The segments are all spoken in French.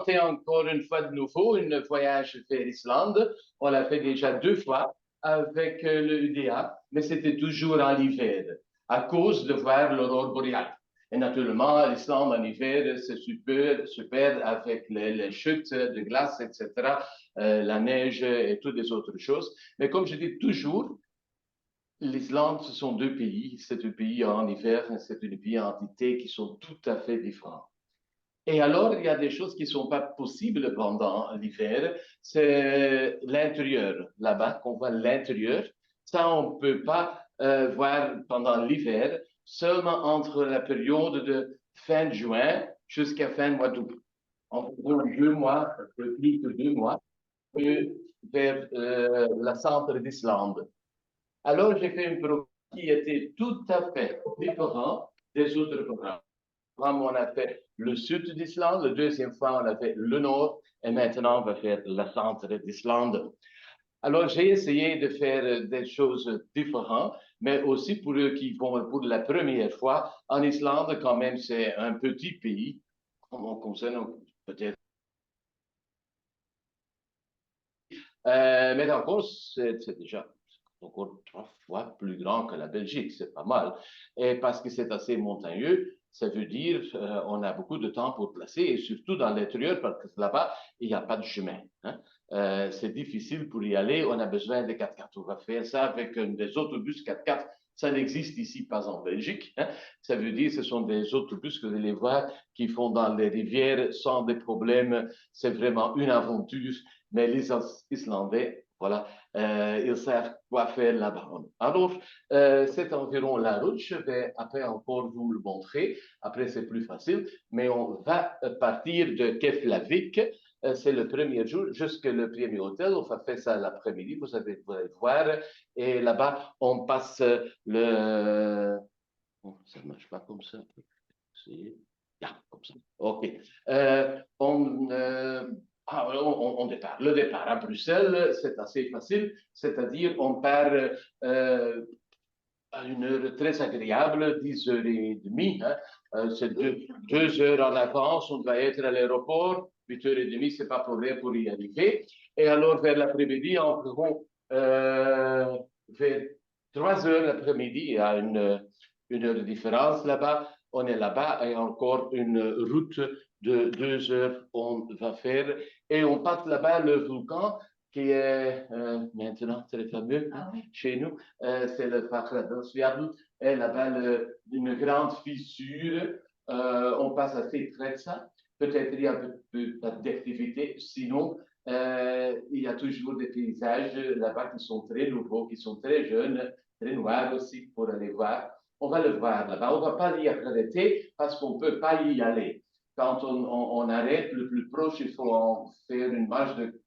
tenté encore une fois de nouveau un voyage vers l'Islande. On l'a fait déjà 2 fois avec le UDA, mais c'était toujours en hiver, à cause de voir l'aurore boréale. Et naturellement, l'Islande en hiver, c'est super, super avec les chutes de glace, etc., la neige et toutes les autres choses. Mais comme je dis toujours, l'Islande, ce sont 2 pays. C'est un pays en hiver, c'est un pays en été qui sont tout à fait différents. Et alors, il y a des choses qui ne sont pas possibles pendant l'hiver. C'est l'intérieur, là-bas, qu'on voit l'intérieur. Ça, on ne peut pas voir pendant l'hiver, seulement entre la période de fin juin jusqu'à fin mois d'août. Environ 2 mois, plus que 2 mois, vers la centre d'Islande. Alors, j'ai fait un programme qui était tout à fait différent des autres programmes. On a fait le sud d'Islande, la deuxième fois, on a fait le nord, et maintenant, on va faire le centre d'Islande. Alors, j'ai essayé de faire des choses différentes, mais aussi pour eux qui vont pour la première fois en Islande, quand même, c'est un petit pays. On concerne peut-être. Mais encore, c'est déjà encore 3 fois plus grand que la Belgique, c'est pas mal. Et parce que c'est assez montagneux, ça veut dire on a beaucoup de temps pour placer, et surtout dans l'intérieur, parce que là-bas, il n'y a pas de chemin. Hein. C'est difficile pour y aller, on a besoin de 4x4. On va faire ça avec des autobus 4x4. Ça n'existe ici pas en Belgique. Hein. Ça veut dire que ce sont des autobus que vous allez voir qui font dans les rivières sans des problèmes. C'est vraiment une aventure. Mais les Islandais, voilà, ils savent quoi faire là-bas. Alors, c'est environ la route. Je vais après encore vous le montrer. Après, c'est plus facile. Mais on va partir de Keflavik. C'est le premier jour jusqu'au premier hôtel. On va faire ça l'après-midi. Vous allez voir. Et là-bas, on passe le. Oh, ça ne marche pas comme ça. C'est. Yeah, comme ça. OK. On départ. Le départ à Bruxelles, c'est assez facile, c'est-à-dire on part à une heure très agréable, 10h30. Hein. C'est 2 heures en avance, on doit être à l'aéroport, 8h30, c'est pas problème pour y arriver. Et alors, vers l'après-midi, environ vers 3 heures l'après-midi, il y a une heure de différence là-bas. On est là-bas et encore une route de 2 heures on va faire. Et on passe là-bas le volcan qui est maintenant très fameux chez nous. C'est le Fagradalsfjall. Et là-bas, une grande fissure. On passe assez près de ça. Peut-être il y a un peu d'activité. Sinon, il y a toujours des paysages là-bas qui sont très nouveaux, qui sont très jeunes, très noirs aussi pour aller voir. On va le voir là-bas. On ne va pas y arrêter parce qu'on ne peut pas y aller. Quand on arrête le plus proche, il faut en faire une marche de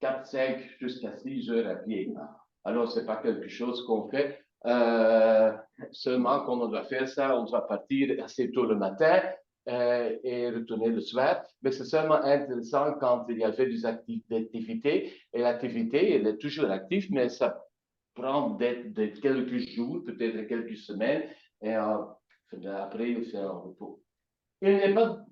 4, 5 jusqu'à 6 heures à pied. Alors, ce n'est pas quelque chose qu'on fait. Seulement, quand on doit faire ça, on doit partir assez tôt le matin et retourner le soir. Mais c'est seulement intéressant quand il y avait des activités. Et l'activité, elle est toujours active, mais ça prend de quelques jours, peut-être quelques semaines. Et après, il fait un repos. Il n'est pas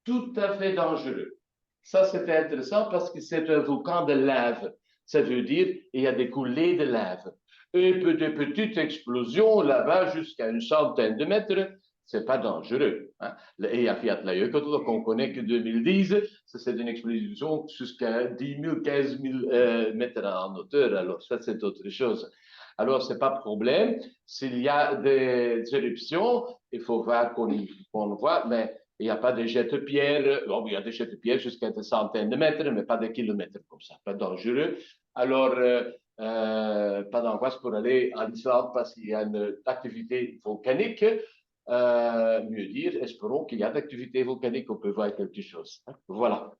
tout à fait dangereux. Ça, c'est intéressant parce que c'est un volcan de lave. Ça veut dire qu'il y a des coulées de lave. Et des petites explosions là-bas jusqu'à une centaine de mètres, c'est pas dangereux. Hein? Et à Fiatlajökull, qu'on connaît que 2010, c'est une explosion jusqu'à 10 000, 15 000 mètres en hauteur. Alors, ça, c'est autre chose. Alors, ce n'est pas problème. S'il y a des éruptions, il faut voir qu'on voit, mais il n'y a pas de jette-pierre. Bon, il y a des jette-pierre jusqu'à des centaines de mètres, mais pas des kilomètres comme ça, pas dangereux. Alors, pas d'angoisse pour aller en Islande parce qu'il y a une activité volcanique. Mieux dire, espérons qu'il y a d'activité volcanique, on peut voir quelque chose. Voilà.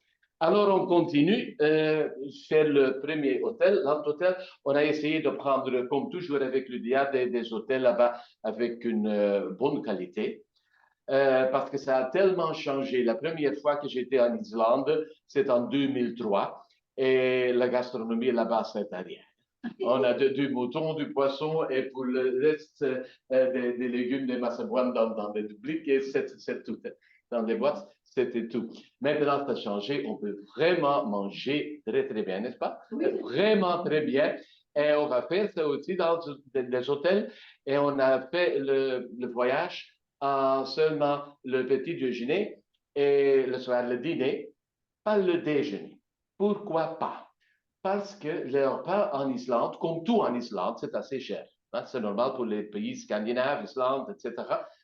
Alors, on continue faire le premier hôtel, l'hôtel. On a essayé de prendre, comme toujours avec le DIA, des hôtels là-bas avec une bonne qualité. Parce que ça a tellement changé. La première fois que j'étais en Islande, c'est en 2003, et la gastronomie là-bas, c'est rien. On a du mouton, du poisson, et pour le reste, des légumes, des massabouanes dans des dupliques, et c'est tout dans les boîtes. C'était tout. Maintenant, ça a changé. On peut vraiment manger très, très bien, n'est-ce pas? Oui. Vraiment très bien. Et on va faire ça aussi dans les hôtels. Et on a fait le voyage en seulement le petit déjeuner et le soir le dîner, pas le déjeuner. Pourquoi pas? Parce que les repas en Islande, comme tout en Islande, c'est assez cher. Hein? C'est normal pour les pays scandinaves, Islande, etc.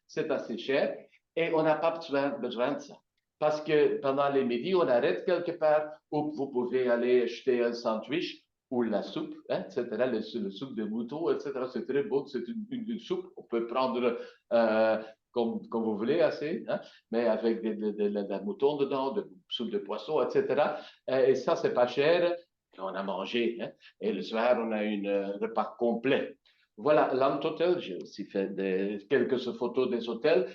C'est assez cher et on n'a pas besoin de ça. Parce que pendant les midis, on arrête quelque part où vous pouvez aller acheter un sandwich ou la soupe, hein, etc., le soupe de mouton, etc. C'est très bon, c'est une soupe. On peut prendre comme vous voulez, assez, hein, mais avec de la mouton dedans, de soupe de poisson, etc. Et ça, c'est pas cher. Et on a mangé, hein, et le soir, on a un repas complet. Voilà, l'Anthotel, j'ai aussi fait quelques photos des hôtels.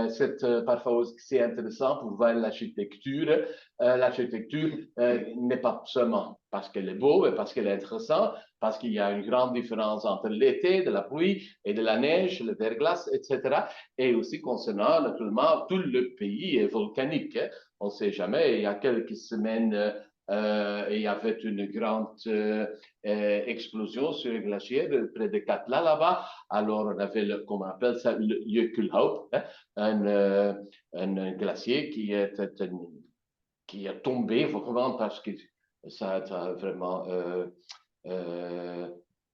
C'est parfois aussi intéressant pour voir l'architecture. L'architecture n'est pas seulement parce qu'elle est beau, mais parce qu'elle est intéressante, parce qu'il y a une grande différence entre l'été, de la pluie et de la neige, le verglas, etc. Et aussi concernant, naturellement, tout le pays est volcanique. Hein. On ne sait jamais, il y a quelques semaines, il y avait une grande explosion sur le glacier près de Katla là-bas. Alors, on avait, comment on appelle ça, le Jökulhaup, hein, un glacier qui est tombé vraiment parce que ça a vraiment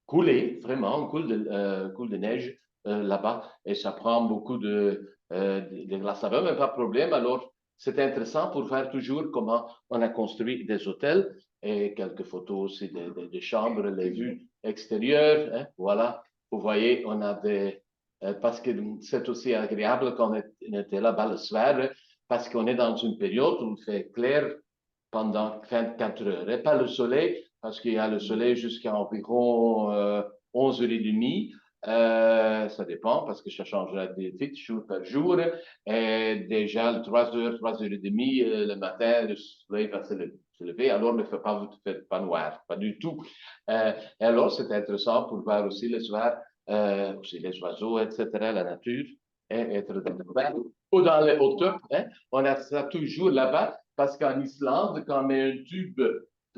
coulé, vraiment, coule de neige là-bas. Et ça prend beaucoup de glace là-bas, mais pas de problème. Alors, c'est intéressant pour voir toujours comment on a construit des hôtels et quelques photos aussi des chambres, les vues extérieures. Hein, voilà, vous voyez, on a parce que c'est aussi agréable quand on était là-bas le soir, parce qu'on est dans une période où il fait clair pendant 24 heures. Et pas le soleil, parce qu'il y a le soleil jusqu'à environ 11h30. Ça dépend parce que ça changera vite jour par jour. Et déjà, 3h, 3h30, le matin, le soleil va se lever. Alors, ne fait pas noir, pas du tout. Et alors, c'est intéressant pour voir aussi le soir, aussi les oiseaux, etc., la nature, et être dans le vert ou dans les hauteurs. Hein, on a ça toujours là-bas parce qu'en Islande, quand on met un tube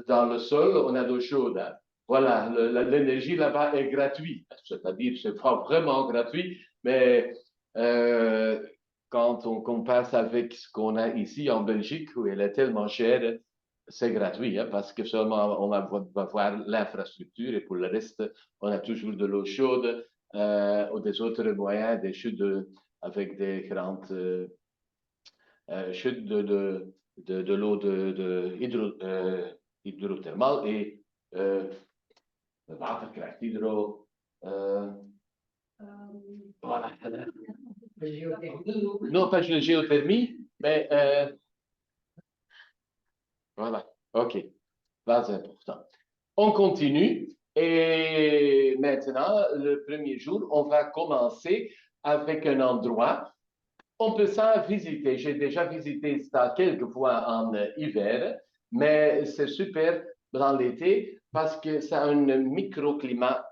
dans le sol, on a de l'eau chaude. Hein. Voilà, l'énergie là-bas est gratuite. C'est-à-dire, c'est pas vraiment gratuit, mais quand on compare ça avec ce qu'on a ici en Belgique, où elle est tellement chère, c'est gratuit, hein, parce que seulement on va voir l'infrastructure et pour le reste, on a toujours de l'eau chaude ou des autres moyens, des chutes avec des grandes chutes de l'eau hydrothermale et waterkracht, euh, voilà. Non, pas de géothermie, mais voilà. OK. Pas important. On continue. Et maintenant, le premier jour, on va commencer avec un endroit. On peut ça visiter. J'ai déjà visité ça quelques fois en hiver, mais c'est super dans l'été parce que ça a un microclimat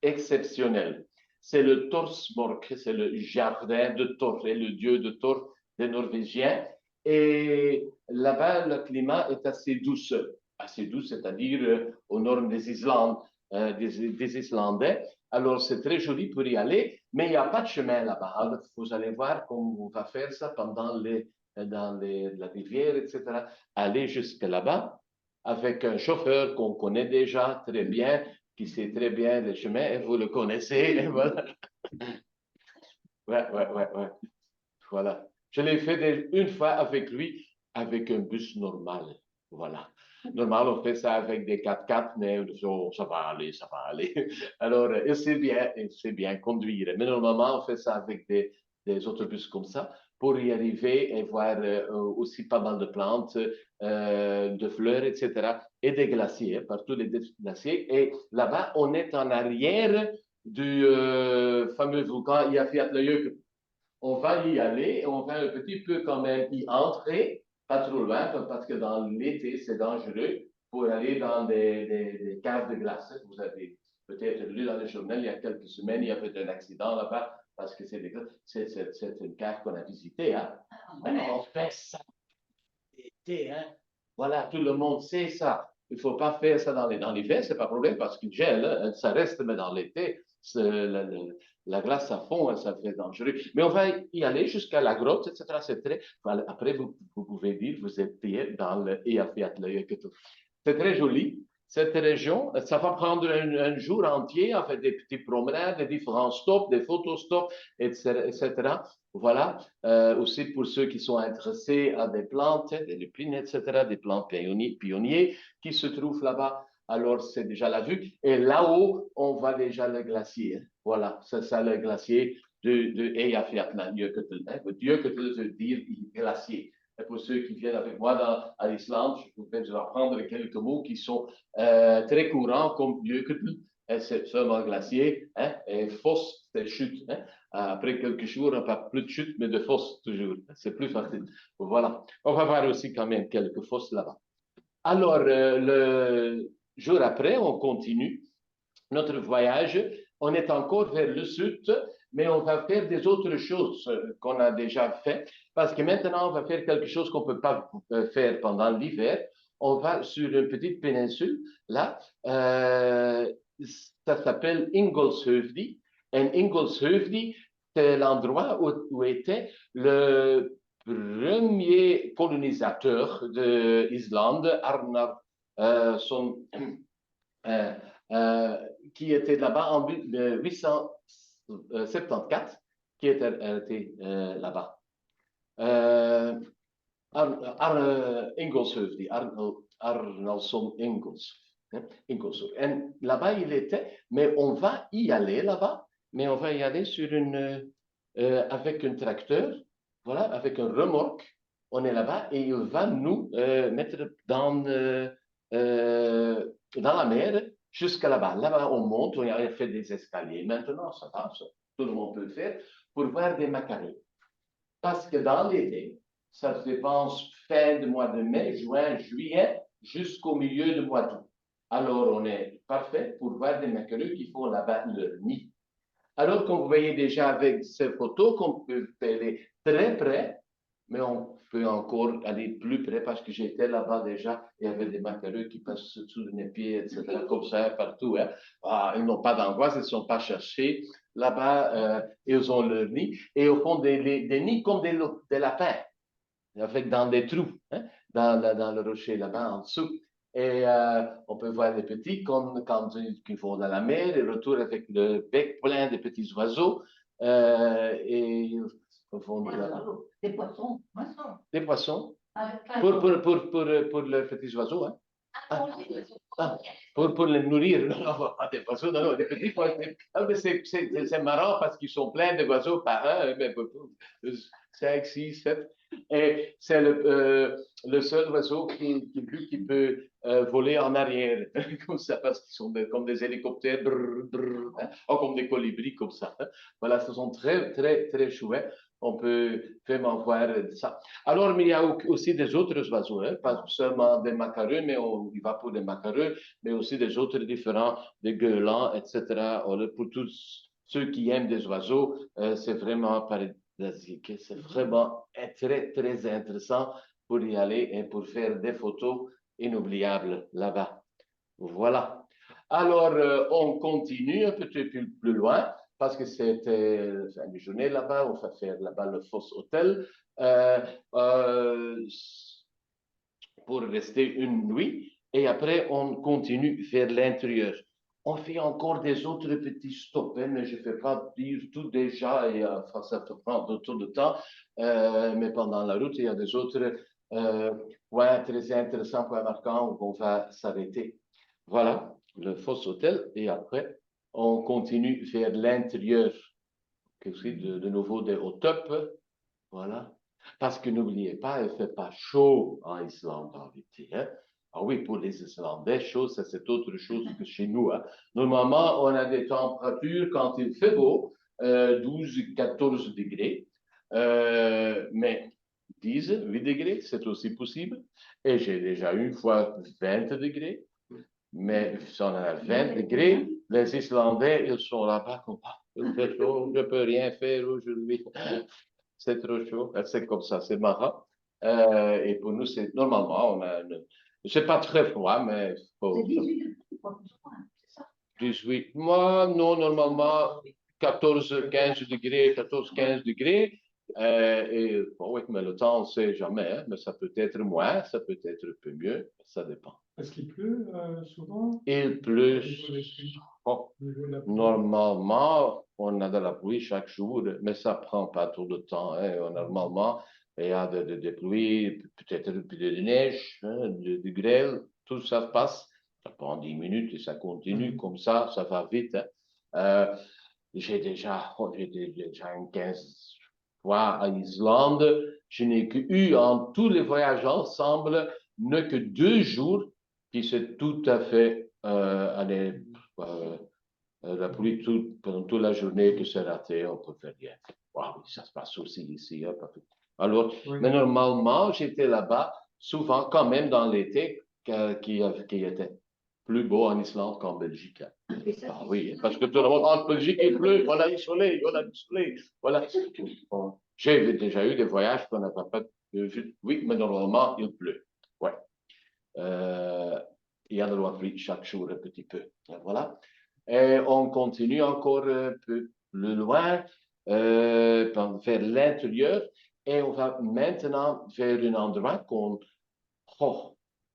exceptionnel. C'est le Torsborg, c'est le jardin de Thor, le dieu de Thor des Norvégiens. Et là-bas, le climat est assez doux, c'est-à-dire aux normes des Islandes, des Islandais. Alors, c'est très joli pour y aller, mais il n'y a pas de chemin là-bas. Vous allez voir comment on va faire ça dans la rivière, etc. Aller jusque là-bas avec un chauffeur qu'on connaît déjà très bien, qui sait très bien les chemins, et vous le connaissez. Et voilà. Ouais. Voilà. Je l'ai fait une fois avec lui, avec un bus normal. Voilà. Normal, on fait ça avec des 4x4, mais ça va aller, ça va aller. Alors, il sait bien conduire. Mais normalement, on fait ça avec des autobus comme ça pour y arriver et voir aussi pas mal de plantes, de fleurs, etc. Et des glaciers, partout les glaciers. Et là-bas, on est en arrière du fameux volcan Eyjafjallajökull. On va y aller, on va un petit peu quand même y entrer, pas trop loin, parce que dans l'été, c'est dangereux pour aller dans des caves de glace. Vous avez peut-être lu dans le journal, il y a quelques semaines, il y avait un accident là-bas, parce que c'est une cave qu'on a visitée. Hein? On fait ça l'été. Hein. Voilà, tout le monde sait ça. Il ne faut pas faire ça dans l'hiver, ce n'est pas un problème parce qu'il gèle, hein, ça reste, mais dans l'été, la glace à fond, hein, ça fait dangereux. Mais on va y aller jusqu'à la grotte, etc. Après, vous pouvez dire, vous êtes dans le c'est très joli. Cette région, ça va prendre un jour entier, en fait, des petites promenades, des différents stops, des photostops, etc. Voilà. Aussi pour ceux qui sont intéressés à des plantes, des lupines, etc., des plantes pionniers qui se trouvent là-bas. Alors, c'est déjà la vue. Et là-haut, on voit déjà le glacier. Voilà, c'est ça le glacier de Eyjafjallajökull. Jökull veut dire glacier. Et pour ceux qui viennent avec moi à l'Islande, je vais vous apprendre quelques mots qui sont très courants, comme Jökull, c'est seulement glacier, hein, et fosse, c'est chute. Hein. Après quelques jours, pas plus de chute, mais de fosse toujours. C'est plus facile. Voilà. On va voir aussi quand même quelques fosses là-bas. Alors, le jour après, on continue notre voyage. On est encore vers le sud, mais on va faire des autres choses qu'on a déjà fait, parce que maintenant, on va faire quelque chose qu'on ne peut pas faire pendant l'hiver. On va sur une petite péninsule, là. Ça s'appelle Ingolshöfði. Et Ingolshöfði, c'est l'endroit où était le premier colonisateur de l'Islande, Arnar son, qui était là-bas en 1874, qui était arrêté là-bas. Ingolshöfði, Arnaldsson Ingolshöfði. Et là-bas, il était, mais on va y aller là-bas, mais on va y aller avec un tracteur, voilà, avec un remorque. On est là-bas et il va nous mettre dans la mer jusqu'à là-bas. Là-bas, on monte, on a fait des escaliers. Maintenant, ça va, tout le monde peut le faire, pour voir des macarons. Parce que dans l'été, ça se pense fin du mois de mai, juin, juillet, jusqu'au milieu du mois d'août. Alors, on est parfait pour voir des macarons qui font là-bas leur nid. Alors, comme vous voyez déjà avec ces photos, qu'on peut aller très près, mais on peut encore aller plus près parce que j'étais là-bas déjà, il y avait des macareux qui passent sous mes pieds, etc., comme ça, partout. Hein. Ils n'ont pas d'angoisse, ils ne sont pas cherchés. Là-bas, ils ont leur nid. Et au fond, des nids comme des lapins, avec dans des trous, hein, dans le rocher là-bas en dessous. Et on peut voir des petits quand ils vont dans la mer, ils retournent avec le bec plein de petits oiseaux. Et des poissons. Des poissons. Pour les petits oiseaux. Hein. Pour les nourrir. Non, pas des poissons, non, des petits poissons. C'est marrant parce qu'ils sont pleins d'oiseaux par un, 5, 6, 7. Et c'est le seul oiseau qui peut voler en arrière, comme ça, parce qu'ils sont comme des hélicoptères, ou comme des colibris, comme ça. Voilà, ce sont très, très, très chouettes. On peut vraiment voir ça. Alors, il y a aussi des autres oiseaux, hein, pas seulement des macareux, mais on y va pour des macareux, mais aussi des autres différents, des gueulants, etc. Pour tous ceux qui aiment des oiseaux, c'est vraiment paradisiaque. C'est vraiment très, très intéressant pour y aller et pour faire des photos inoubliables là-bas. Voilà. Alors, on continue un petit peu plus loin parce que c'était une journée là-bas, on va faire là-bas le Foss Hotel pour rester une nuit et après on continue vers l'intérieur. On fait encore des autres petits stops, hein, mais je ne vais pas dire tout déjà et ça peut prendre autant de temps, mais pendant la route, il y a des autres points très intéressants, points marquants où on va s'arrêter. Voilà, le Foss Hotel et après on continue vers l'intérieur, aussi de nouveau des hot tubs, voilà. Parce que n'oubliez pas, il ne fait pas chaud en Islande en été. Hein? Ah oui, pour les Islandais, chaud, ça c'est autre chose que chez nous. Hein? Normalement, on a des températures quand il fait beau, 12, 14 degrés, mais 10, 8 degrés, c'est aussi possible. Et j'ai déjà eu une fois 20 degrés. Mais si on a 20 degrés, les Islandais, ils sont là-bas comme ça. Il fait chaud, je ne peux rien faire aujourd'hui. C'est trop chaud. C'est comme ça, c'est marrant. Et pour nous, c'est normalement, c'est pas très froid, mais C'est 18 degrés, quoi, plus ou moins, c'est ça? 18. Moi, non, normalement, 14-15 degrés, 14-15 degrés. Et bon, oui, mais le temps, on ne sait jamais, hein, mais ça peut être moins, ça peut être un peu mieux, ça dépend. Est-ce qu'il pleut souvent? Il pleut. Au niveau des pluies, Oh, au niveau de la pluie? normalement, on a de la pluie chaque jour, mais ça ne prend pas tout le temps, hein. Normalement, il y a des pluies, peut-être un peu de neige, hein, de grêle, tout ça passe. Ça prend 10 minutes et ça continue comme ça va vite, hein. J'ai déjà une 15 fois à Islande. Je n'ai eu en tous les voyages ensemble, ne que 2 jours qui c'est tout à fait allé, la pluie pendant toute la journée que c'est raté, on peut faire rien. Wow, ça se passe aussi ici. Hein, alors, Oui. mais normalement, j'étais là-bas souvent quand même dans l'été qui était plus beau en Islande qu'en Belgique. Hein. Ah, oui, parce que tout le monde, en Belgique, il pleut, on a du soleil, on a du soleil. Voilà. Bon, j'ai déjà eu des voyages qu'on n'a pas vu. Oui, mais normalement, il pleut. Ouais. Il y a de la pluie chaque jour un petit peu. Voilà. Et on continue encore un peu plus loin vers l'intérieur et on va maintenant vers un endroit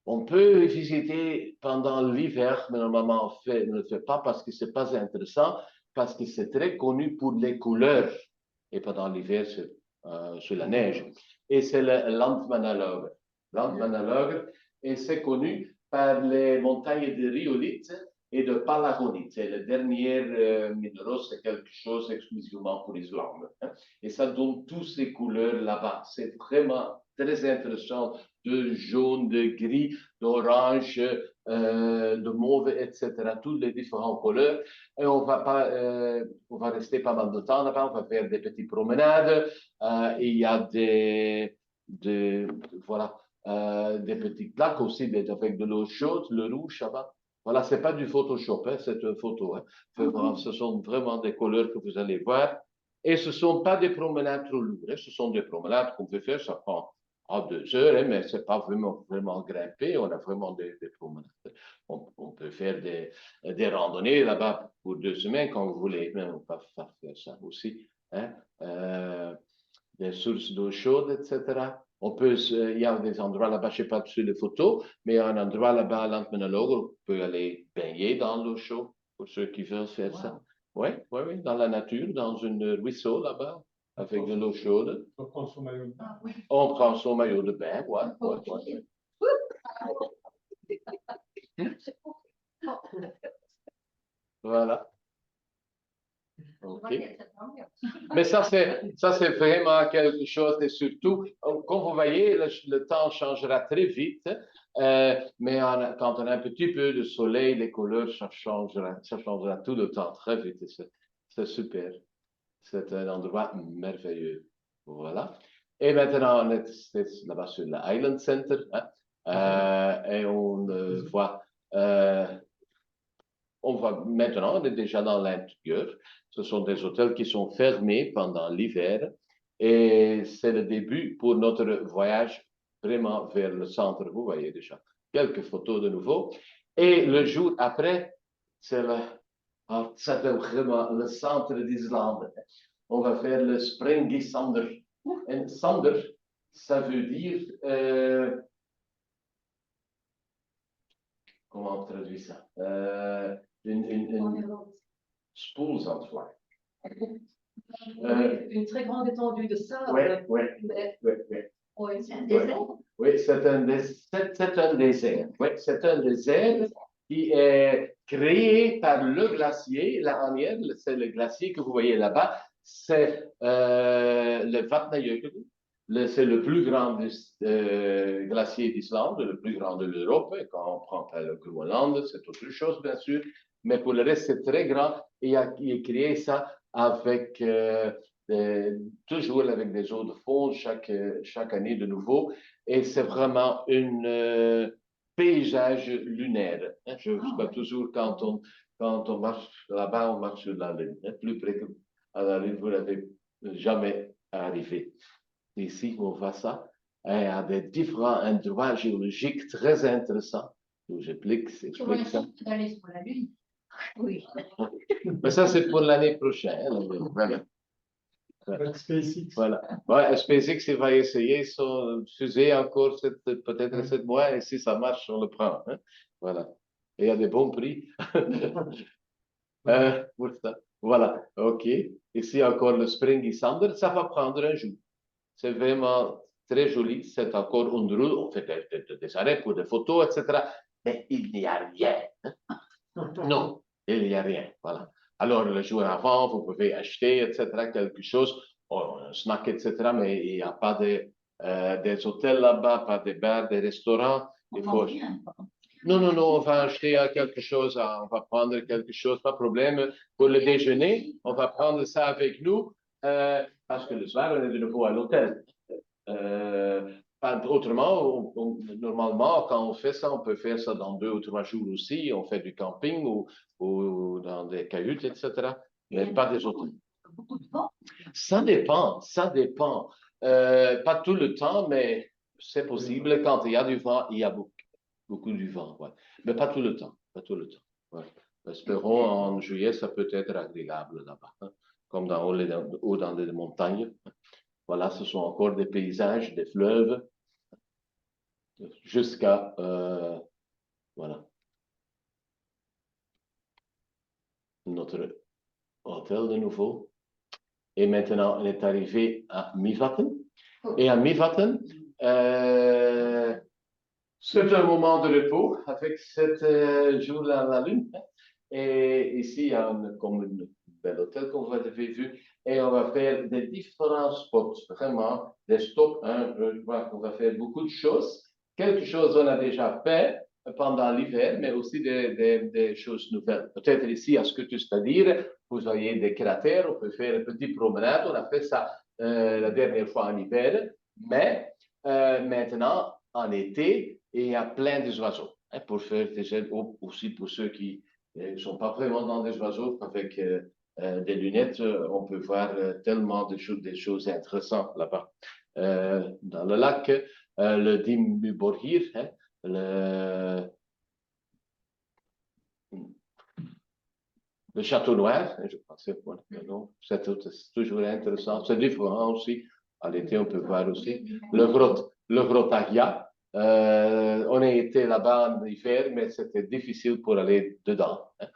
on peut visiter pendant l'hiver, mais normalement on ne le fait pas parce que ce n'est pas intéressant, parce que c'est très connu pour les couleurs. Et pendant l'hiver, c'est sur la neige. Et c'est le Landmannalaugar. Landmannalaugar, et c'est connu par les montagnes de rhyolite et de palagonite. C'est le dernier minerai, c'est quelque chose exclusivement pour l'Islande. Hein. Et ça donne toutes ces couleurs là-bas. C'est vraiment très intéressant, de jaune, de gris, d'orange, de mauve, etc. Toutes les différentes couleurs. Et on va rester pas mal de temps là-bas. On va faire des petites promenades. Il y a voilà, des petits lacs aussi avec de l'eau chaude, le rouge là-bas. Voilà, c'est pas du Photoshop, hein, c'est une photo. Hein. Ce sont vraiment des couleurs que vous allez voir. Et ce ne sont pas des promenades trop lourdes. Hein. Ce sont des promenades qu'on peut faire, ça prend 2 heures, hein, mais ce n'est pas vraiment grimpé. On a vraiment des promenades. On peut faire des randonnées là-bas pour 2 semaines quand vous voulez. Mais on peut faire ça aussi. Hein. Des sources d'eau chaude, etc. Il y a des endroits là-bas, je ne sais pas sur les photos, mais il y a un endroit là-bas à Landmannalaugar où on peut aller baigner dans l'eau chaude pour ceux qui veulent faire ça. Oui, dans la nature, dans un ruisseau là-bas, avec de l'eau chaude. On prend son maillot de bain. On prend son maillot de bain, Voilà. Okay. Mais ça, c'est vraiment quelque chose de surtout, comme vous voyez, le temps changera très vite, mais quand on a un petit peu de soleil, les couleurs, ça changera tout le temps très vite. C'est super. C'est un endroit merveilleux. Voilà. Et maintenant, on est là-bas sur l'Island Center, hein, et on voit. On va maintenant, on est déjà dans l'intérieur. Ce sont des hôtels qui sont fermés pendant l'hiver et c'est le début pour notre voyage vraiment vers le centre. Vous voyez déjà quelques photos de nouveau. Et le jour après, c'est vraiment le centre d'Islande. On va faire le Springy Sander. Et Sander, ça veut dire comment on traduit ça? Une spoelsantwoord. Une très grande étendue de sable. Oui. Oui, c'est un désert. Oui, c'est un désert. Oui, c'est un désert qui est créé par le glacier. La Anière, c'est le glacier que vous voyez là-bas. C'est le Vatnajökull. C'est le plus grand glacier d'Islande, le plus grand de l'Europe. Et quand on prend le Groenland, c'est autre chose, bien sûr. Mais pour le reste, c'est très grand. Et il a créé ça avec toujours avec des eaux de fond chaque année de nouveau. Et c'est vraiment un paysage lunaire. Hein. Je vois toujours quand on marche là-bas, on marche sur la Lune. Hein. Plus près que à la Lune, vous n'avez jamais arrivé. Ici, on voit ça. et à des différents endroits géologiques très intéressants. J'explique Tu vois, ça. d'aller sur la Lune. Oui. Mais ça, c'est pour l'année prochaine. Voilà. Avec SpaceX. Voilà. Ouais, SpaceX, il va essayer son fusée encore peut-être 7 mois, et si ça marche, on le prend. Hein. Voilà. Et il y a des bons prix. Pour ça. Voilà. OK. Ici encore le Springy Sander, ça va prendre un jour. C'est vraiment très joli. C'est encore une route. On fait des arrêts pour des photos, etc. Mais il n'y a rien. Hein. Non, il n'y a rien. Voilà. Alors, le jour avant, vous pouvez acheter, etc., quelque chose, un snack, etc., mais il n'y a pas des hôtels là-bas, pas des bars, des restaurants. Il faut... Non, non, non, on va acheter quelque chose, on va prendre quelque chose, pas de problème. Pour le déjeuner, on va prendre ça avec nous, parce que le soir, on est de nouveau à l'hôtel. Autrement, normalement, quand on fait ça, on peut faire ça dans 2 ou 3 jours aussi. On fait du camping ou dans des cahutes, etc. Mais pas des hôtels. Beaucoup de vent. Ça dépend, ça dépend. Pas tout le temps, mais c'est possible. Quand il y a du vent, il y a beaucoup du vent. Ouais. Mais pas tout le temps. Pas tout le temps. Ouais. Espérons en juillet, ça peut être agréable là-bas, hein, comme haut dans les montagnes. Voilà, ce sont encore des paysages, des fleuves, jusqu'à... voilà, notre hôtel de nouveau. Et maintenant, on est arrivé à Mývatn. Et à Mývatn, c'est un moment de repos avec cette jour à la lune. Et ici, il y a comme un bel hôtel qu'on vous avez vu. Et on va faire des différents spots, vraiment, des stops. Hein, je crois qu'on va faire beaucoup de choses. Quelque chose on a déjà fait pendant l'hiver, mais aussi des choses nouvelles. Peut-être ici, à ce que tu c'est-à-dire, vous voyez des cratères, on peut faire une petite promenade. On a fait ça la dernière fois en hiver, mais maintenant, en été, il y a plein d'oiseaux. Hein, pour faire aussi pour ceux qui ne sont pas vraiment dans des oiseaux, avec des lunettes, on peut voir tellement des choses intéressantes là-bas. Dans le lac, le Dimmuborgir, hein, le Château Noir, je pensais, voilà, c'est toujours intéressant. C'est différent aussi. À l'été, on peut voir aussi le Grottaria. On a été là-bas en hiver, mais c'était difficile pour aller dedans. Hein.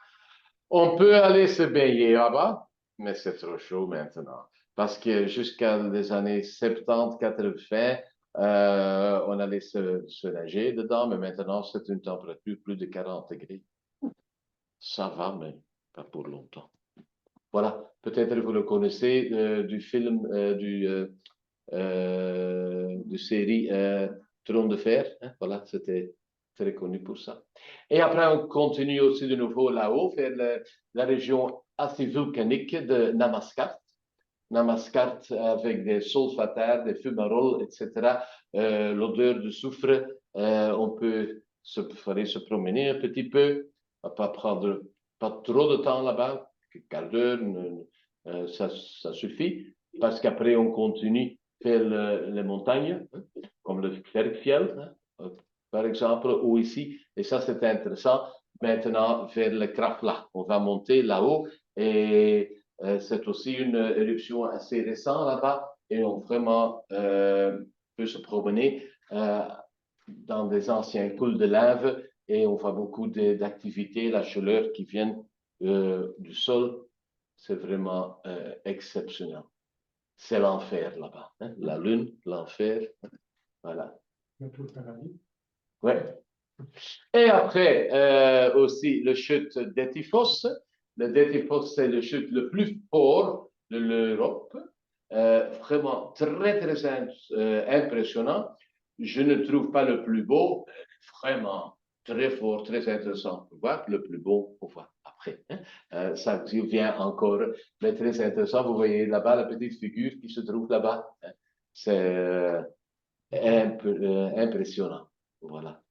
On peut aller se baigner là-bas, mais c'est trop chaud maintenant. Parce que jusqu'à les années 70, 80, on allait se nager dedans, mais maintenant, c'est une température plus de 40 degrés. Ça va, mais pas pour longtemps. Voilà, peut-être vous le connaissez du film, de série Trône de Fer. Hein, voilà, c'était très connu pour ça. Et après, on continue aussi de nouveau là-haut, vers la région assez volcanique de Namaskar. Namaskar avec des sulfataires, des fumaroles, etc. L'odeur de soufre, on peut se promener un petit peu, pas prendre pas trop de temps là-bas, un quart d'heure, ça suffit, parce qu'après on continue vers les montagnes, hein, comme le Bergfjell, hein, par exemple, ou ici, et ça c'est intéressant, maintenant vers le Krafla. On va monter là-haut et c'est aussi une éruption assez récente là-bas et on vraiment peut se promener dans des anciens couls de lave et on voit beaucoup d'activités, la chaleur qui vient du sol, c'est vraiment exceptionnel. C'est l'enfer là-bas, hein? La lune, l'enfer, voilà. Ouais. Et après, aussi le chute d'Étifos. Le d'Étifos, c'est le chute le plus fort de l'Europe. Vraiment très, très impressionnant. Je ne trouve pas le plus beau, vraiment très fort, très intéressant pour voir. Le plus beau, on voit après. Hein. Ça vient encore, mais très intéressant. Vous voyez là-bas la petite figure qui se trouve là-bas. Hein. C'est impressionnant. Voilà.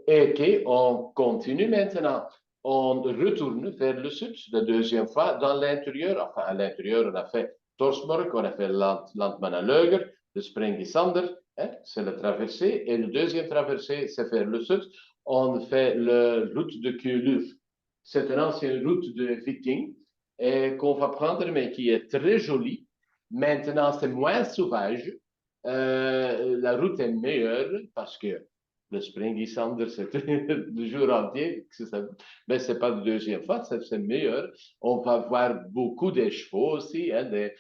Et on continue maintenant. On retourne vers le sud la deuxième fois dans l'intérieur. Enfin, à l'intérieur, on a fait Torsborg, on a fait Landmannaleuger, le Sprengisander, hein, c'est la traversée. Et le deuxième traversée, c'est vers le sud. On fait la route de Kuluf. C'est une ancienne route de Viking et qu'on va prendre, mais qui est très jolie. Maintenant, c'est moins sauvage. La route est meilleure parce que le Sprengisander, c'est le jour entier. Mais ce n'est pas la deuxième fois, c'est meilleur. On va voir beaucoup de chevaux aussi, hein, des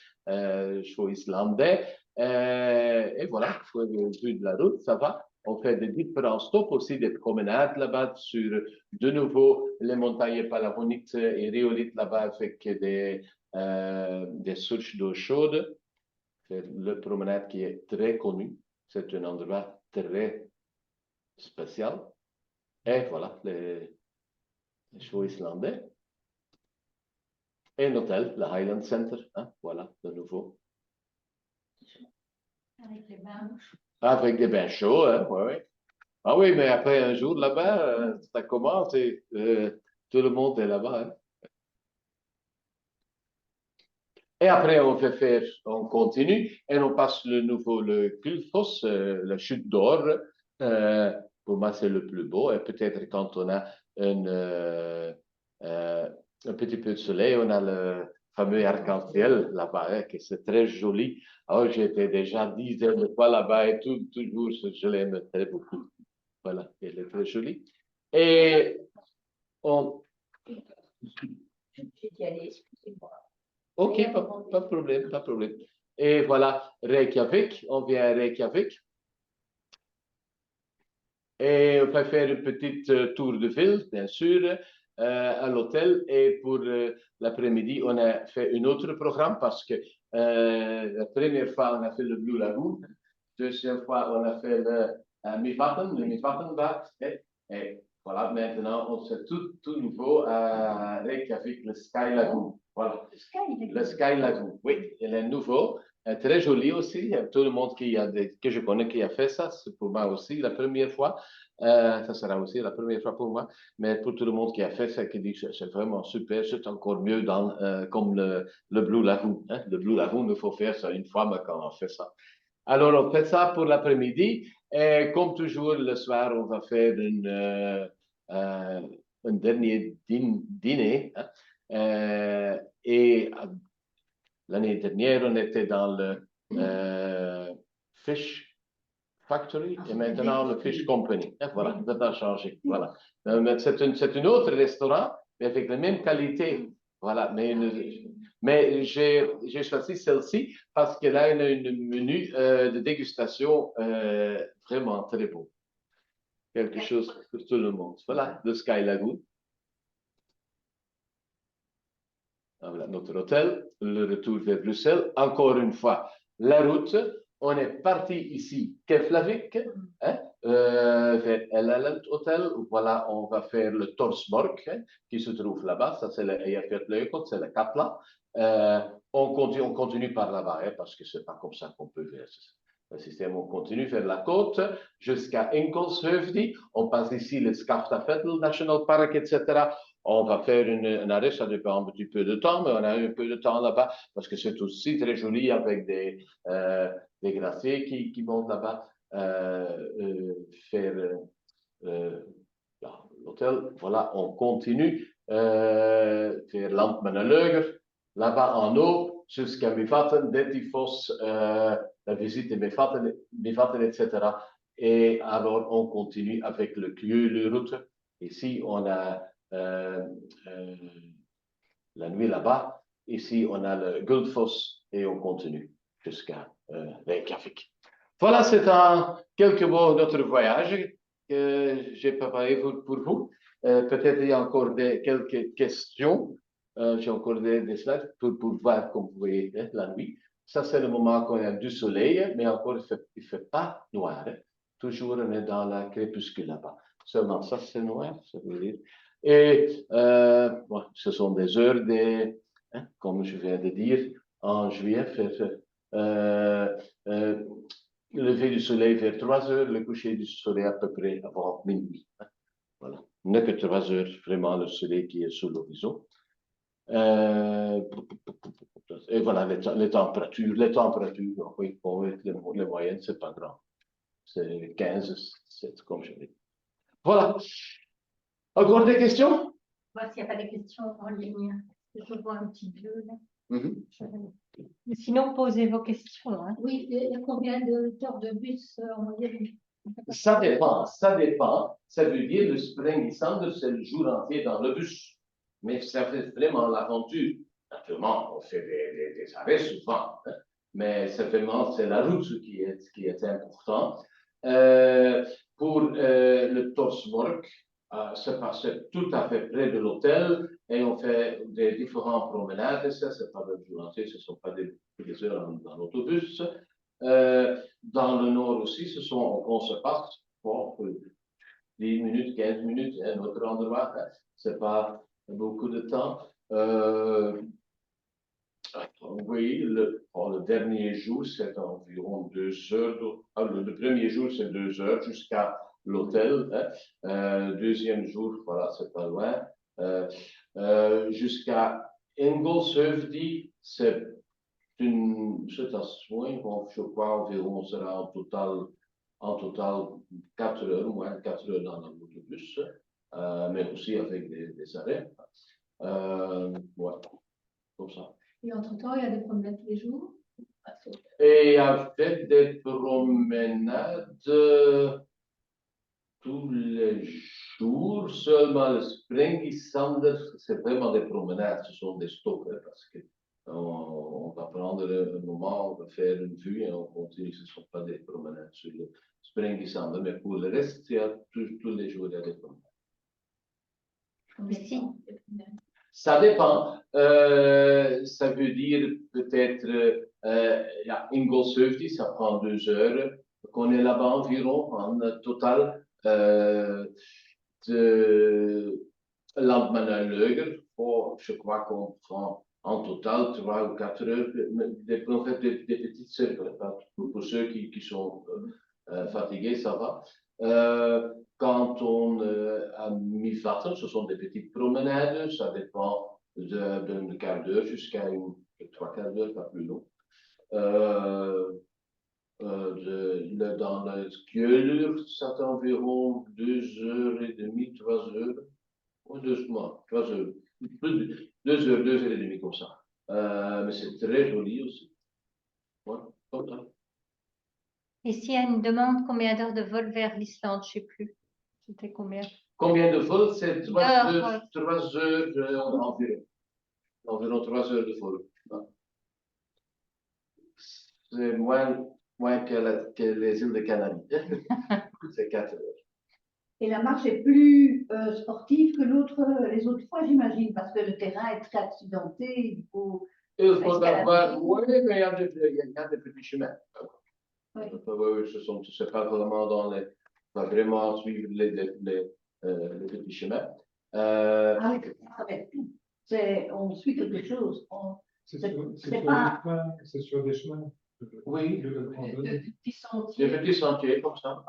chevaux islandais. Et voilà, vu de la route, ça va. On fait des différents stops aussi, des promenades là-bas sur, de nouveau, les montagnes palavonites et rhyolites là-bas avec des sources d'eau chaude. C'est le promenade qui est très connu. C'est un endroit très spécial. Et voilà, les chevaux islandais. Et un hôtel, le Highland Center. Hein, voilà, de nouveau. Avec les bains. Avec des bains chauds, hein, ouais, ouais. Ah oui, mais après un jour là-bas, ça commence et tout le monde est là-bas. Hein. Et après, on continue et on passe le nouveau, le Gullfoss, la chute d'or. Pour moi, c'est le plus beau. Et peut-être quand on a un petit peu de soleil, on a le fameux arc-en-ciel là-bas, hein, que c'est très joli. Alors, j'ai été déjà dizaines de fois là-bas et toujours, je l'aime très beaucoup. Voilà, elle est très jolie. Et on... J'étais allée, excusez-moi. Ok, pas de problème, pas de problème. Et voilà, Reykjavik, on vient à Reykjavik. Et on va faire une petite tour de ville, bien sûr, à l'hôtel. Et pour l'après-midi, on a fait un autre programme parce que la première fois, on a fait le Blue Lagoon. Deuxième fois, on a fait le Mivattenbad. Et voilà, maintenant, on fait tout nouveau à Reykjavik, le Sky Lagoon. Voilà. Le Sky Lagoon, oui, il est nouveau. Très joli aussi. Il y a tout le monde que je connais qui a fait ça. C'est pour moi aussi la première fois. Ça sera aussi la première fois pour moi. Mais pour tout le monde qui a fait ça, qui dit que c'est vraiment super, c'est encore mieux comme le Blue Lagoon. Hein. Le Blue Lagoon, il faut faire ça une fois, mais quand on fait ça. Alors, on fait ça pour l'après-midi. Et comme toujours, le soir, on va faire un dernier dîner. Hein. Et l'année dernière, on était dans le Fish Factory et maintenant le Fish Company. Et voilà, ça a changé. Voilà. C'est un autre restaurant, mais avec la même qualité. Voilà, mais j'ai choisi celle-ci parce qu'elle a une menu de dégustation vraiment très beau. Quelque chose pour tout le monde. Voilà, le Sky Lagoon. Voilà, notre hôtel, le retour vers Bruxelles. Encore une fois, la route. On est parti ici, Keflavik, hein, vers El Hotel. Voilà, on va faire le Torsborg, hein, qui se trouve là-bas. Ça, c'est le Eyjafjallajökull, c'est le Katla. On continue par là-bas, hein, parce que c'est pas comme ça qu'on peut faire le système. On continue vers la côte jusqu'à Inkelshöfdi. On passe ici le Skaftafell National Park, etc. On va faire un arrêt, ça dépend un petit peu de temps, mais on a un peu de temps là-bas parce que c'est aussi très joli avec des glaciers qui montent là-bas. Faire l'hôtel, voilà, on continue vers Landmannaleuger, là-bas en haut, jusqu'à Mivatten, Dettifoss, la visite de Mivatten, etc. Et alors, on continue avec le Kjölu-route. Ici, on a la nuit là-bas. Ici, on a le Gullfoss et on continue jusqu'à Reykjavik. Voilà, c'est en quelques mots notre voyage que j'ai préparé pour vous. Peut-être il y a encore quelques questions. J'ai encore des slides pour voir, comme vous voyez, hein, la nuit. Ça, c'est le moment qu'on a du soleil, mais encore, il ne fait pas noir. Hein. Toujours, on est dans la crépuscule là-bas. Seulement ça, c'est noir, ça veut dire. Et bon, ce sont des heures, hein, comme je viens de dire, en juillet, le lever du soleil vers 3 heures, le coucher du soleil à peu près avant minuit. Hein. Voilà. Il n'y a que 3 heures, vraiment, le soleil qui est sur l'horizon. Et voilà, les températures, oui, pour les moyennes, c'est pas grand. C'est 15, 17, comme je dis. Voilà. Encore des questions? Voir s'il n'y a pas de questions en ligne. Je vois un petit bleu là. Mais sinon, posez vos questions. Hein. Oui, il y a combien d'heures de bus en moyenne? Ça dépend, ça dépend. Ça veut dire le Sprengisander, c'est le jour entier dans le bus. Mais ça fait vraiment l'aventure. Naturellement, on fait des arrêts souvent, hein, mais c'est vraiment c'est la route qui est important. Pour le Torsborg, c'est passé tout à fait près de l'hôtel et on fait des différentes promenades. Ça, c'est pas le jour entier, ce ne sont pas des heures dans l'autobus. Dans le nord aussi, on se passe pour 10 minutes, 15 minutes, un autre endroit, hein, c'est pas beaucoup de temps. Oui, le dernier jour, c'est environ 2 heures. Le premier jour, c'est 2 heures jusqu'à l'hôtel. Hein. Deuxième jour, voilà, c'est pas loin. Jusqu'à Ingelshövdi, c'est un soin, je crois, environ, sera en total 4 heures, moins de 4 heures dans l'autobus, mais aussi avec des arrêts. Ouais, comme ça. Et entre-temps, il y a des promenades tous les jours? Et avec des promenades tous les jours, seulement le Sprengisander, c'est vraiment des promenades, ce sont des stops, hein, parce que on va prendre un moment, on va faire une vue et on continue, ce ne sont pas des promenades sur le Sprengisander, mais pour le reste, il y a tous les jours, il y a des promenades. Si. Ça dépend. Ça veut dire peut-être Ingelshövdi, ça prend 2 heures. Qu'on est là-bas environ en total de Landmannalaugar. Je crois qu'on prend en total 3 ou 4 heures. On fait des petites cercles. Pour ceux qui sont fatigués, ça va. Quand on a mis Vatten, ce sont des petites promenades, ça dépend d'un quart d'heure jusqu'à 3/4 d'heure, pas plus long. Dans le Skjølur, c'est environ 2h30, 3 heures. Ou 2 mois, 3 heures. 2 heures, 2h30 comme ça. Mais c'est très joli aussi. Ouais, comme ça. Et s'il y a une demande, combien d'heures de vol vers l'Islande? Je ne sais plus. C'était combien? Combien de vols? C'est 3 heures, 3 heures environ. Environ 3 heures de vol. C'est moins que les îles de Canaries. C'est 4 heures. Et la marche est plus sportive que les autres fois, j'imagine, parce que le terrain est très accidenté. Il faut avoir. Oui, mais il y a des petits chemins. Oui. C'est pas vraiment pas vraiment suivre les petits chemins. Ah oui, ça va être tout. On suit quelque chose. C'est sur des chemins. Oui. Des petits sentiers. Des petits sentiers comme ça.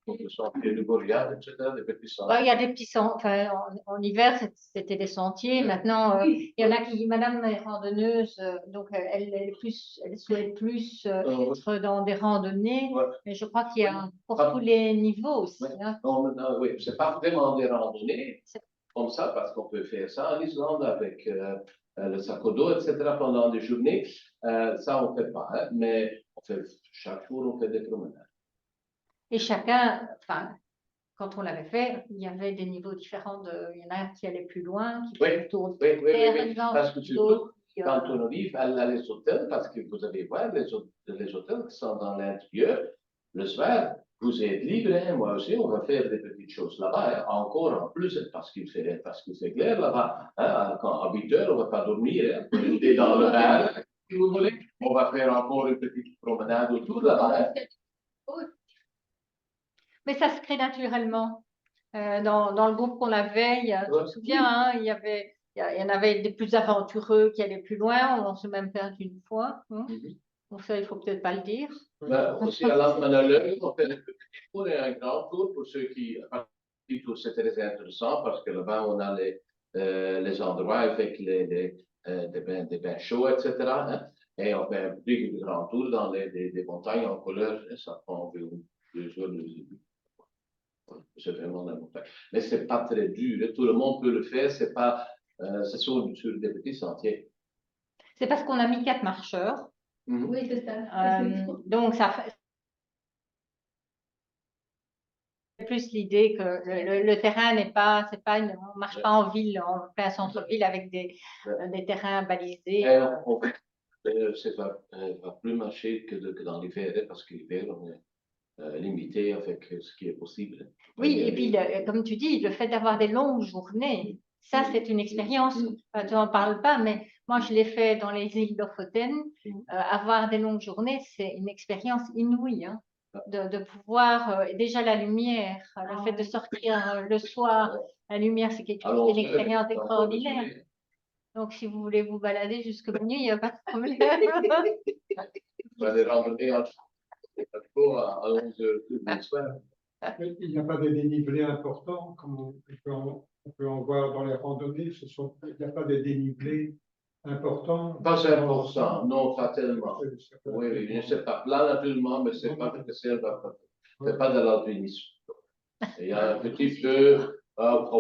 Des sentiers de Goliath, etc. Des petits sentiers. Il y a des petits sentiers. Enfin, en hiver, c'était des sentiers. Maintenant, il y en a qui, madame est randonneuse, donc elle souhaite plus être dans des randonnées. Ouais. Mais je crois qu'il y a pour tous les niveaux aussi. Ouais. Hein. Non, oui, c'est pas vraiment des randonnées comme ça, parce qu'on peut faire ça en Islande avec le sac à dos, etc. pendant des journées. Ça, on ne fait pas, hein, mais chaque jour, on fait des promenades. Et chacun, enfin, quand on l'avait fait, il y avait des niveaux différents. Il y en a qui allaient plus loin, qui faisaient le tour de terre, par exemple. Parce que surtout, quand on arrive à les hôtels, parce que vous allez voir, les hôtels qui sont dans l'intérieur, le soir, vous êtes libre, hein, moi aussi, on va faire des petites choses là-bas, hein, encore en plus, parce qu'il fait clair là-bas. Hein, à 8 heures, on ne va pas dormir, hein, on est dans le bar, si vous voulez. On va faire encore une petite promenade autour là-bas. Hein. Mais ça se crée naturellement. Dans le groupe qu'on avait, je me souviens, hein, il y en avait des plus aventureux qui allaient plus loin. On s'est même perdu une fois. Hein. Donc ça, il ne faut peut-être pas le dire. Aussi à Landmannalaugar, on fait un petit tour et un grand tour pour ceux qui c'est très intéressant parce que là-bas, on a les endroits avec des bains chauds, etc. Hein. Et on fait un plus grand tour dans des montagnes en couleur. Hein, ça prend environ 2 heures, 2 heures. C'est vraiment la montagne. Mais c'est pas très dur. Hein. Tout le monde peut le faire. C'est pas, c'est sur des petits sentiers. C'est parce qu'on a mis 4 marcheurs. Oui, c'est ça. Donc, ça fait plus l'idée que le terrain n'est pas, on marche pas en ville, en plein centre-ville avec des terrains balisés. Ça va plus marcher que dans l'hiver, hein, parce que l'hiver, on est limité avec ce qui est possible. Oui, et puis, comme tu dis, le fait d'avoir des longues journées, ça, c'est une expérience. Tu n'en parles pas, mais moi, je l'ai fait dans les îles Lofoten. Avoir des longues journées, c'est une expérience inouïe. Hein, de pouvoir, déjà la lumière, le fait de sortir le soir, la lumière, c'est une expérience extraordinaire. Donc, si vous voulez vous balader jusqu'à minuit, il n'y a pas de problème. On va les randonner à 11 heures le soir. Il n'y a pas de dénivelé important, comme on peut en voir dans les randonnées. Il n'y a pas de dénivelé important. Pas important, non, pas tellement. Oui, c'est pas plat naturellement, mais c'est pas de l'alpinisme. Il y a un petit peu,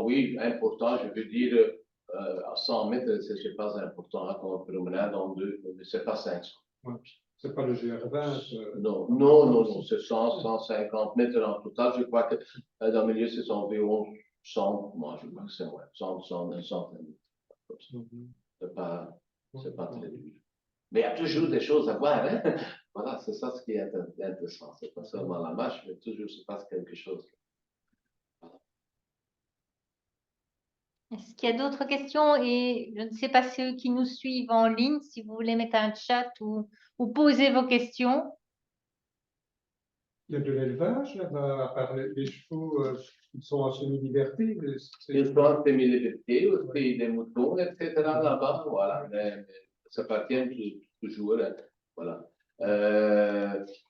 oui, important, je veux dire, à 100 mètres, c'est pas important, hein, comme promenade en 2, mais c'est pas 500. Ouais. C'est pas le GR20. Non, c'est 100, 150 mètres en total. Je crois que dans le milieu, c'est environ 100, moi je crois que c'est 100, 100 mètres. C'est pas très dur. Mais il y a toujours des choses à voir. Hein? Voilà, c'est ça ce qui est intéressant. C'est pas seulement la marche, mais toujours se passe quelque chose. Voilà. Est-ce qu'il y a d'autres questions? Et je ne sais pas ceux qui nous suivent en ligne, si vous voulez mettre un chat ou poser vos questions. Il y a de l'élevage là-bas, à part les chevaux qui sont en semi-liberté. Ils sont en semi-liberté, aussi des moutons, etc. là-bas. Voilà. Mais ça appartient toujours. Hein. Voilà.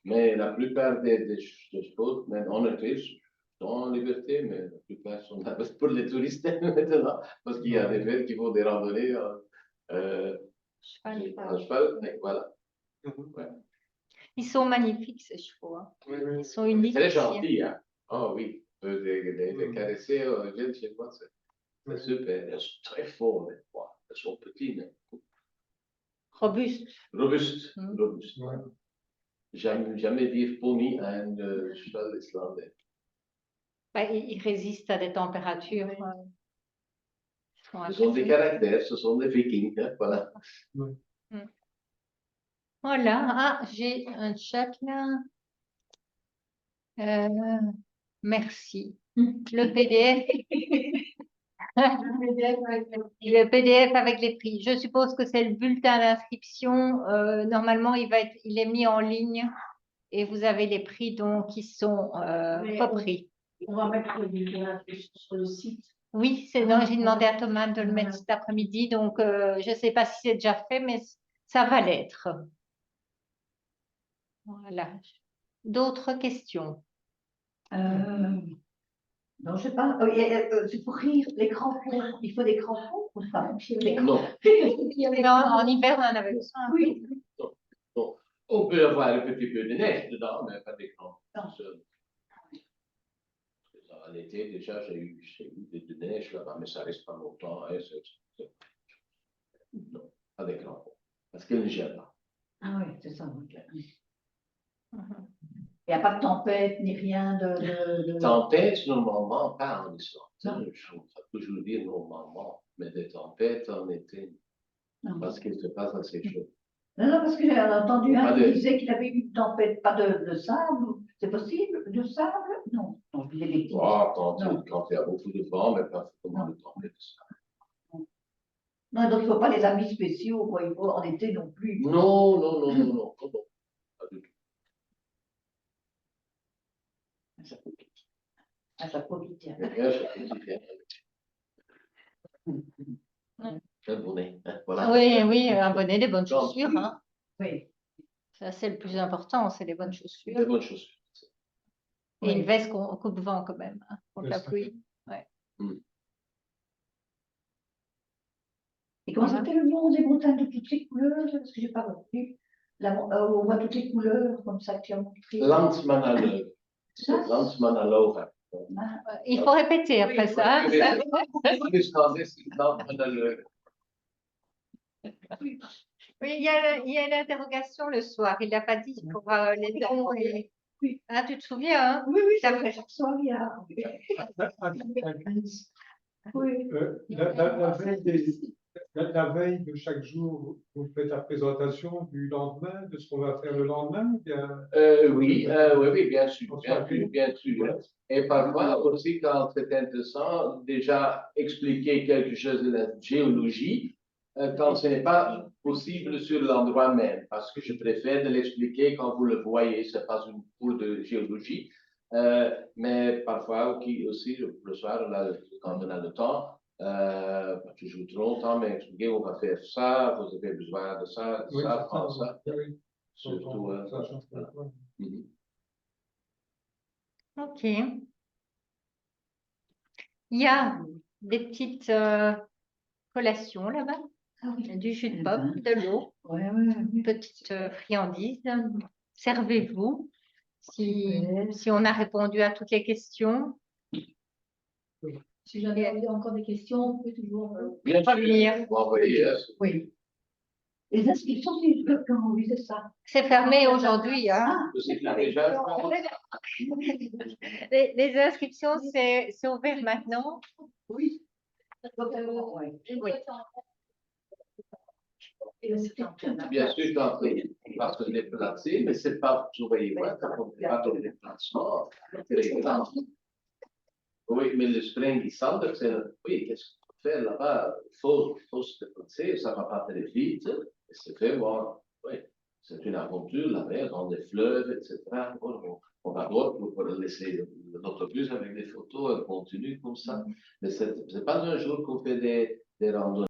Mais la plupart des chevaux, même en été, sont en liberté, mais la plupart sont là pour les touristes maintenant, parce qu'il y a des maîtres qui font des randonnées en cheval. Voilà. Ouais. Ils sont magnifiques, ces chevaux. Hein. Ils sont uniques. Très gentils, hein. Oh oui, les caresser, viennent chez moi, c'est super. Elles sont très fortes, elles sont petites, mais Robustes. robustes. Ouais. Jamais dire pony à un cheval islandais. Ben, ils résistent à des températures. Ce sont des caractères, ce sont des vikings, hein, voilà. Voilà, ah, j'ai un chat là. Merci. Le PDF. Le PDF avec les prix. Je suppose que c'est le bulletin d'inscription. Normalement, il est mis en ligne et vous avez les prix donc qui sont repris. On va mettre le lien sur le site. Oui, j'ai demandé à Thomas de le mettre cet après-midi, donc je ne sais pas si c'est déjà fait, mais ça va l'être. Voilà. D'autres questions? Non, je sais pas. C'est pour rire, les crampons. Il faut des crampons ou pas? Non. En hiver, on en avait besoin. Oui. Non. On peut avoir un petit peu de neige dedans, mais pas des crampons. En été, déjà, j'ai eu de neige là-bas, mais ça reste pas longtemps. Hein, non, pas des crampons. Parce qu'il ne gèle pas. Ah oui, c'est ça. Okay. Il n'y a pas de tempête ni rien de... Tempête, normalement, pas en Islande. Je vais toujours dire normalement, mais des tempêtes en été. Non. Parce qu'il se passe assez chaud. Non, parce que j'ai entendu un qui disait qu'il avait eu une tempête, pas de sable. C'est possible? De sable? Non. Non, je dis quand il y a beaucoup de vent, mais pas forcément de tempête de sable. Non, donc il ne faut pas les habits spéciaux, quoi. Il faut en été non plus. Non. Pas du tout. Ça profite. Un bonnet. Voilà. Oui, un bonnet, des bonnes chaussures. Hein. Oui. Ça, c'est le plus important, c'est les bonnes chaussures. Des bonnes chaussures. Et une veste qu'on coupe vent quand même, hein, contre la pluie. Ouais. comment c'était le nom des montagnes de toutes les couleurs? Parce que j'ai pas retenu. On voit toutes les couleurs, comme ça, que tu as montré. Landsmannalauga. Ça, Landsmannalauga. Il faut répéter après ça. Dus dan is het Landsmannalauga. Oui, il y a une interrogation le soir. Il n'a pas dit pour les noms. Ah, tu te souviens, hein? Oui, oui, Ça c'est fait- chaque soir, il y a. Un quiz. Oui. La veille de chaque jour, vous faites la présentation du lendemain, de ce qu'on va faire le lendemain, ou bien Oui, bien sûr, bien sûr. Et parfois aussi, quand c'est intéressant, déjà expliquer quelque chose de la géologie, quand ce n'est pas possible sur l'endroit même, parce que je préfère de l'expliquer quand vous le voyez, ce n'est pas une cours de géologie, mais parfois aussi le soir, quand on a le temps, pas toujours trop longtemps, mais expliquer, on va faire ça, vous avez besoin de ça, Oui, ça, c'est prends ça. oui. Surtout, Ça change voilà. pas. Mhm. Ok. Il y a des petites collations là-bas, Ah oui. du jus de pomme, de l'eau, Ouais, une petite friandise. Servez-vous. Super. Si on a répondu à toutes les questions, Si jamais il y a encore des questions, on peut toujours. Bien sûr, venir. vous envoyez, Oui. Les inscriptions, c'est quand oui, c'est ça. C'est fermé aujourd'hui, hein. Ah, c'est déjà. Les inscriptions, c'est ouvert maintenant. oui. Ouais. Oui. Bien sûr, quand on va se déplacer, mais c'est pas, vous voyez, quand on fait pas de déplacement, c'est grand. Oui, mais le springissander, c'est, oui, qu'est-ce qu'on peut faire là-bas? Il faut se déplacer, ça va pas très vite, et c'est fait, bon, oui, c'est une aventure, la mer, dans des fleuves, etc. Bon, on va voir pour laisser l'autobus avec des photos, on continue comme ça, mais c'est pas un jour qu'on fait des randonnées.